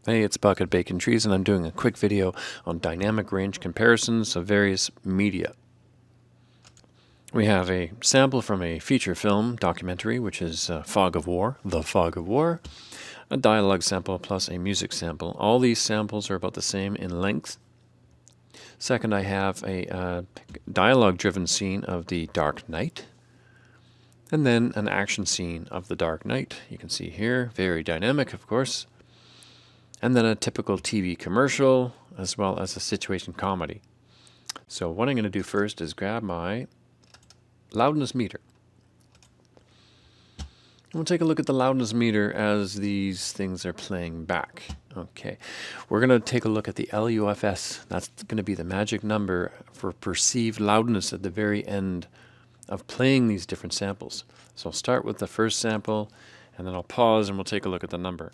Hey, it's Bucket Bacon Trees, and I'm doing a quick video on dynamic range comparisons of various media. We have a sample from a feature film documentary, which is Fog of War, The Fog of War, a dialogue sample plus a music sample. All these samples are about the same in length. Second, I have a dialogue-driven scene of The Dark Knight, and then an action scene of The Dark Knight. You can see here, very dynamic, of course. And then a typical TV commercial, as well as a situation comedy. So what I'm going to do first is grab my loudness meter. We'll take a look at the loudness meter as these things are playing back. Okay, we're going to take a look at the LUFS. That's going to be the magic number for perceived loudness at the very end of playing these different samples. So I'll start with the first sample, and then I'll pause and we'll take a look at the number.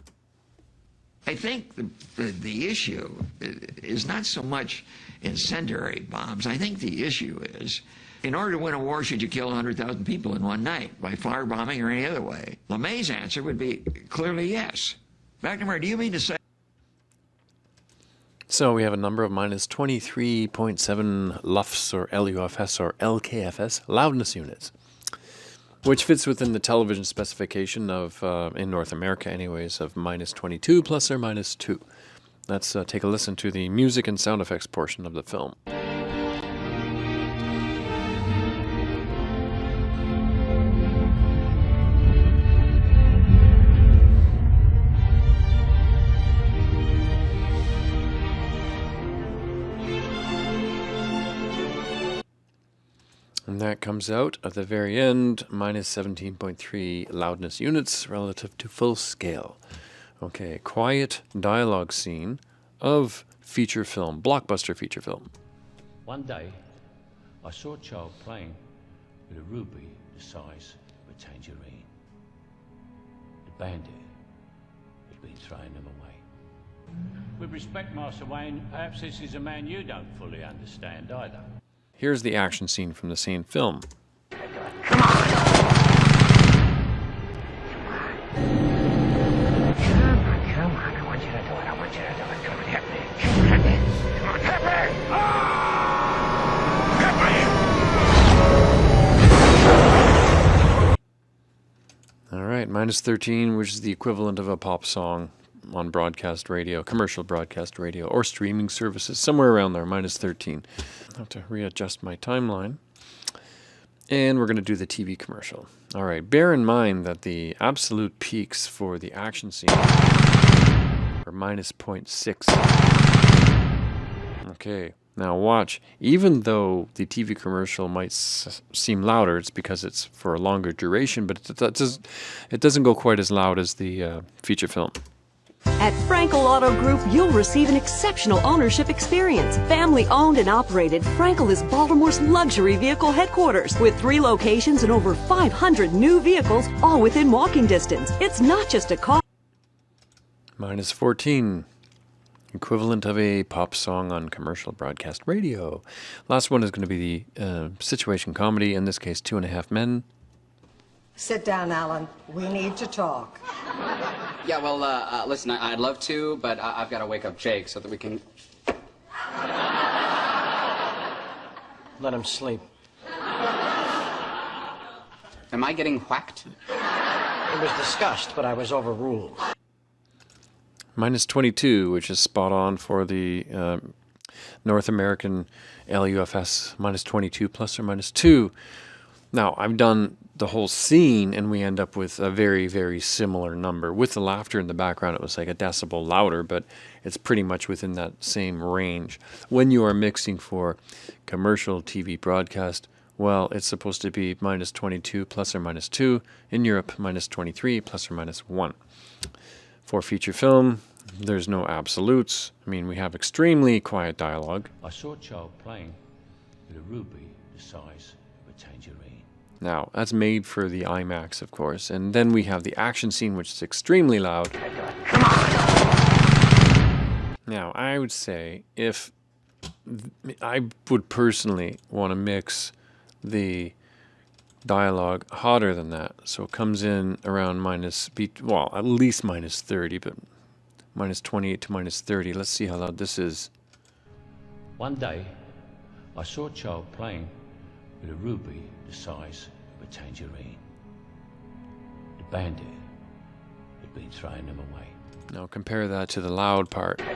I think the issue is not so much incendiary bombs. I think the issue is, in order to win a war, should you kill 100,000 people in one night by firebombing or any other way? LeMay's answer would be clearly yes. McNamara, do you mean to say? So we have a number of minus 23.7 LUFS or LUFS or LKFS loudness units, which fits within the television specification of, in North America anyways, of minus 22 plus or minus 2. Let's take a listen to the music and sound effects portion of the film. And that comes out at the very end, minus 17.3 loudness units relative to full scale. Okay, quiet dialogue scene of feature film, blockbuster feature film. One day, I saw a child playing with a ruby the size of a tangerine. The bandit had been throwing them away. With respect, Master Wayne, perhaps this is a man you don't fully understand either. Here's the action scene from the same film. Come on, I want you to do it. I want you to do it. Come on, help me. Come on, help me. Help me. All right, minus 13, which is the equivalent of a pop song on broadcast radio, commercial broadcast radio, or streaming services, somewhere around there, minus 13. I'll have to readjust my timeline. And we're going to do the TV commercial. All right, bear in mind that the absolute peaks for the action scene are minus 0.6. Okay, now watch. Even though the TV commercial might seem louder, it's because it's for a longer duration, but it doesn't go quite as loud as the feature film. At Frankel Auto Group, you'll receive an exceptional ownership experience. Family owned and operated, Frankel is Baltimore's luxury vehicle headquarters with 3 locations and over 500 new vehicles, all within walking distance. It's not just a car. Minus 14, equivalent of a pop song on commercial broadcast radio. Last one is going to be the situation comedy, in this case, 2.5 Men. Sit down, Alan. We need to talk. Yeah, well, listen, I'd love to, but I've got to wake up Jake so that we can... Let him sleep. Am I getting whacked? It was discussed, but I was overruled. Minus 22, which is spot on for the North American LUFS, minus 22 plus or minus 2. Now, I've done the whole scene, and we end up with a very, very similar number. With the laughter in the background, it was like a decibel louder, but it's pretty much within that same range. When you are mixing for commercial TV broadcast, well, it's supposed to be minus 22 plus or minus 2. In Europe, minus 23 plus or minus 1. For feature film, there's no absolutes. I mean, we have extremely quiet dialogue. I saw a child playing with a ruby the size of a tangerine. Now, that's made for the IMAX, of course. And then we have the action scene, which is extremely loud. Now, I would say if I would personally want to mix the dialogue hotter than that. So it comes in around at least minus 30, but minus 28 to minus 30. Let's see how loud this is. One day, I saw a child playing with a ruby the size of a tangerine. The bandit had been throwing them away. Now compare that to the loud part. Come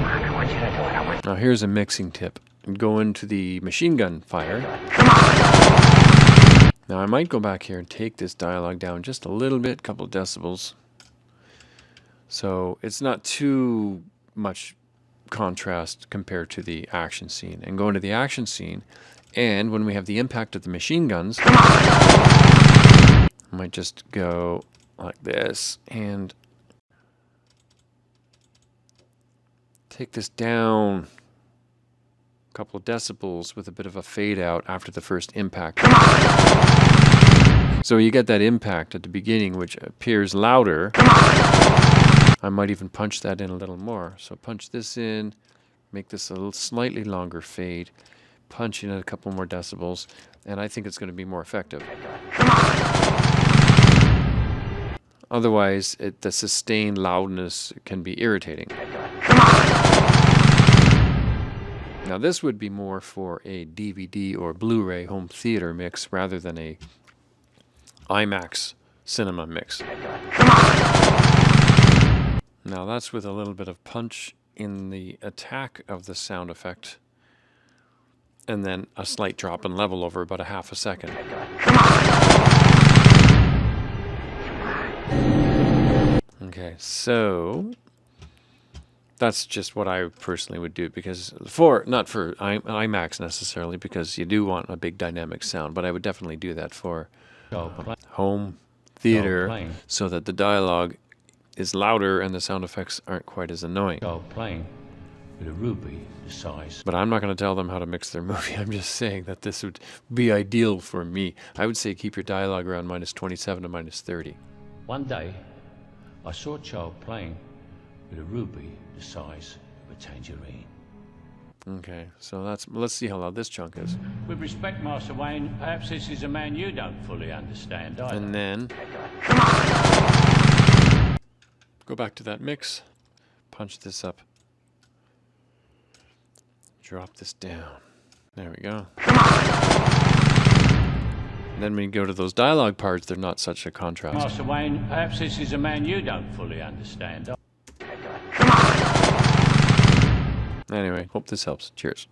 on, I want you to do it. I want Now here's a mixing tip. Go into the machine gun fire. Now I might go back here and take this dialogue down just a little bit, couple decibels. So it's not too much contrast compared to the action scene. And go into the action scene, and when we have the impact of the machine guns, I might just go like this and take this down a couple of decibels with a bit of a fade out after the first impact. So you get that impact at the beginning, which appears louder. I might even punch that in a little more. So punch this in, make this a little slightly longer fade, punch in a couple more decibels, and I think it's going to be more effective. Otherwise, the sustained loudness can be irritating. Now this would be more for a DVD or Blu-ray home theater mix rather than a IMAX cinema mix. Now that's with a little bit of punch in the attack of the sound effect, and then a slight drop in level over about a half a second. Okay, so that's just what I personally would do, because not for IMAX necessarily, because you do want a big dynamic sound, but I would definitely do that for home theater so that the dialogue is louder and the sound effects aren't quite as annoying. Playing with a ruby the size. But I'm not going to tell them how to mix their movie. I'm just saying that this would be ideal for me. I would say keep your dialogue around minus 27 to minus 30. One day, I saw a child playing with a ruby the size of a tangerine. Okay, so let's see how loud this chunk is. With respect, Master Wayne, perhaps this is a man you don't fully understand either. And then go back to that mix, punch this up, drop this down. There we go. And then when you go to those dialogue parts, they're not such a contrast. Master Wayne, perhaps this is a man you don't fully understand. Anyway, hope this helps. Cheers.